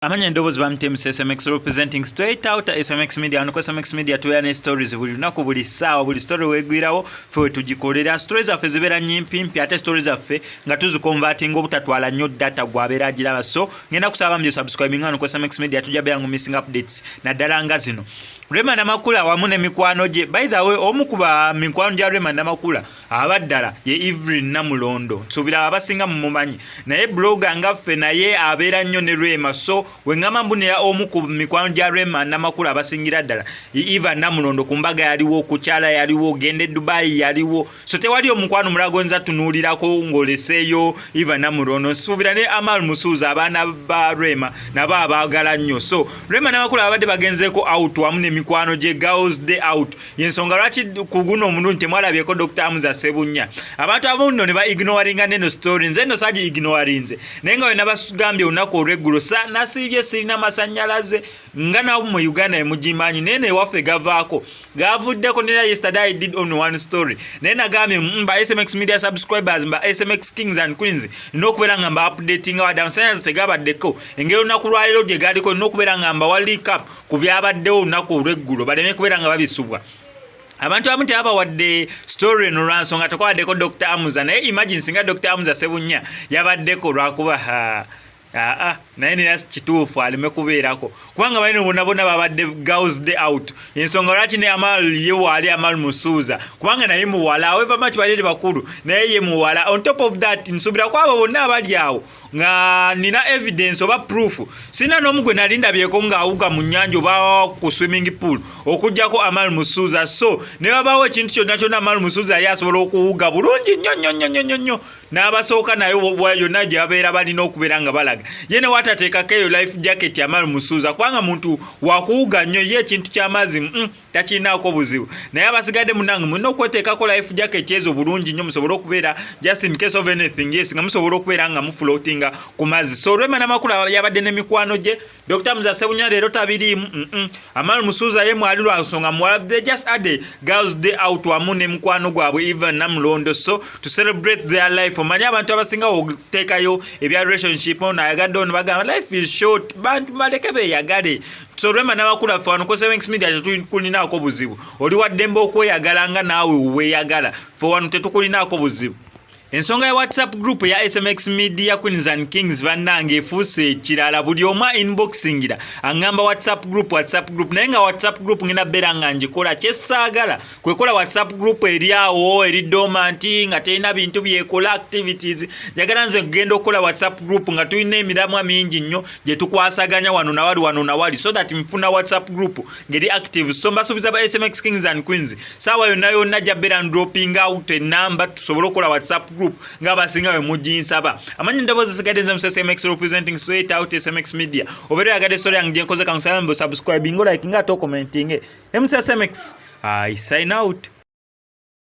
Amanya ndobozi bamtemu SMX representing straight out SMX Media. Ano kwa SMX Media tuyane stories buli lunaku buli sawa buli story wegwirawo fe tugikolera stories affe zibera nyimpimpi ate stories affe nga tuziconverting obutatwala nnyo data gwabera agiraba. So ngenda kusaba mje subscribing ano kwa SMX Media tujabera ngo missing updates naddala nga zino. Rema Namakula wamu n'emikwano gye. By the way omu kuba mikwano gya Rema Namakula abaddala ye Evelyn Namulondo nsuubira abasinga mumumanyi naye blogger ngaffe naye abeera nnyo ne Rema. So wengama mbunira omu ku mikwano gya Rema Namakula abasingira ddala Eva Namulondo ku mbaga yaliwo ku kyala yaliwo gende Dubai yaliwo. So tewali omukwano mulagonza tunuulirako ng'oleseeyo Eva Namulondo. Nsuubira ne Amal Musuuza abaana ba Rema nabo abaagala nnyo. So Rema Namakula abadde bagenzeeko out wamu n'emikwano gye Girls Day Out. Yensonga lwaki ku guno omulundi temwalabyeko Dr. Amuza Sebunya. Abantu abamu ne ba ignoringa neno story nze no saji ignorinze naye nga wena basugambye olunaku olweggulo nasibye sirina masannyalaze nga nawo mu Uganda emugimanyi nene waffe gavaako gavuddeko nera yesterday I did on one story naye nagambye mba SMX Media subscribers mba SMX Kings and Queens n'okubeera nga mba updating awadde amasannyalaze tegabaddeko engeri olunaku lwaliro gye galiko n'okubeera nga mba wa recap ku byabaddewo olunaku olweggulo baleme kubeera nga babisubwa. Abantu abamu tebabawadde story eno lwansonga tekwabaddeko Dr. Amuza naye imagine singa Dr. Amuza Sebunya yabaddeko lwakuba naye nina kituufu aleme kubeerako kubanga balina bonna babadde Girls Day Out. Ensonga lwaki ne Amal ye waali Amal Musuuza kubanga naye muwala however much balire bakulu naye ye muwala. On top of that nsuubira kwabo bonna abali awo nga nina evidence oba proof sina n'omu gwe nali ndabyeko ng'awuga mu nnyanja oba ku swimming pool okugjako Amal Musuuza. So ne babaawo ekintu kyonna kyonna Amal Musuuza ye asobola okuwuga bulungi nnyo n'abasooka naye yonna gye babeera balina okubeera nga balaga yene watateekako eyo life jacket Amal Musuuza kubanga muntu wakuwuga nnyo ye ekintu ky'amazzi takirinaako buzibu naye abasigadde munange mulina okweteekako life jacket ezo bulungi nnyo musobole okubeera just in case of anything yes nga musobole okubeera nga mufloatinga ku mazzi. So Rema Namakula yabadde n'emikwano gye Dr. Amuza Sebunya leero tabiriimu Amal Musuuza ye mwali lwansonga muwalabde just ade Girls Day Out wamu n'emikwano gwabwe Eva Namulondo. So to celebrate their life omanyi abantu abasinga okuteekayo ebya relationship nayagadde ono bagamba life is short bantu baleke beeyagale. So Rema Namakula ffe wano ku SMX Media tetukulinaako buzibu oli waddembe okweyagala nga naawe weeyagala ffe wano tetukulinaako buzibu. Ensonga ya WhatsApp group ya SMX Media Queens and Kings bannange efuuse ekirala buli omu inboxingira angamba WhatsApp group naye nga WhatsApp group ngenda beera nga ngikola kyessaagala kwekola WhatsApp group eri awo eri dormant nga terina bintu byekola activities. Njagala nze kugenda okukola WhatsApp group nga tulina emiramwa mingi nnyo gye tukwasaganya wano na wali so that nfuna WhatsApp group ngeri active. So mbasuubiza ba SMX Kings and Queens saawa yonna gya beera dropping out enamba tusobole okukola WhatsApp group nga basinga be mujinsaba. Amanyi ndaboozi sigadde nze SMX representing straight out SMX Media. Obeera yagadde story yange gye nkoze kankusaba mbe subscribing like nga to commenting. SMX I sign out.